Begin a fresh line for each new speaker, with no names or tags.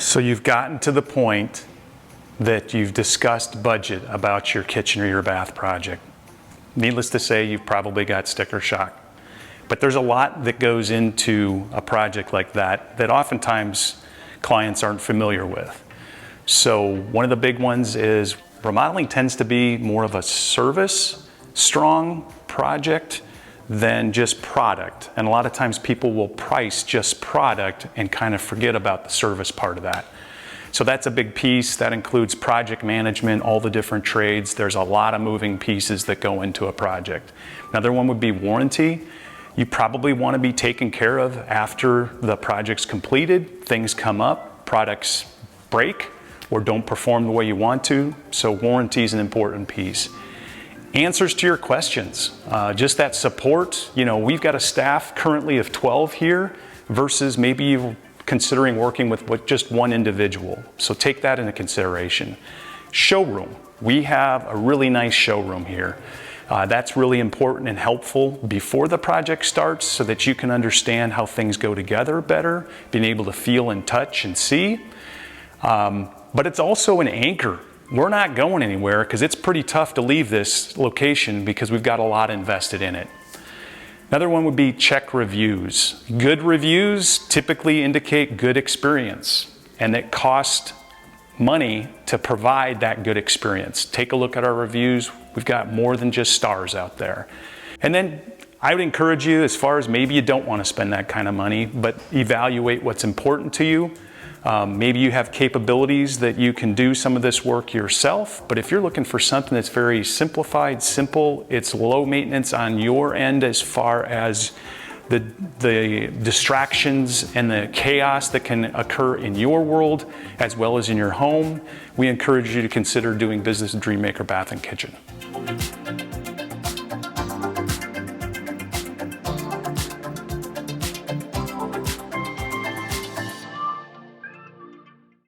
So you've gotten to the point that you've discussed budget about your kitchen or your bath project. Needless to say, you've probably got sticker shock. But there's a lot that goes into a project like that that oftentimes clients aren't familiar with. So one of the big ones is remodeling tends to be more of a service strong project than just product. And a lot of times people will price just product and kind of forget about the service part of that. So that's a big piece. That includes project management, all the different trades. There's a lot of moving pieces that go into a project. Another one would be warranty. You probably want to be taken care of after the project's completed. Things come up, products break or don't perform the way you want to. So warranty is an important piece. Answers to your questions, just that support. You know, we've got a staff currently of 12 here versus maybe you're considering working with just one individual. So take that into consideration. Showroom. We have a really nice showroom here. That's really important and helpful before the project starts so that you can understand how things go together better, being able to feel and touch and see. But it's also an anchor. We're not going anywhere because it's pretty tough to leave this location because we've got a lot invested in it. Another one would be check reviews. Good reviews typically indicate good experience, and it costs money to provide that good experience. Take a look at our reviews. We've got more than just stars out there. And then I would encourage you, as far as maybe you don't want to spend that kind of money, but evaluate what's important to you. Maybe you have capabilities that you can do some of this work yourself, but if you're looking for something that's very simplified, simple, it's low maintenance on your end as far as the distractions and the chaos that can occur in your world as well as in your home, we encourage you to consider doing business with Dreammaker Bath and Kitchen.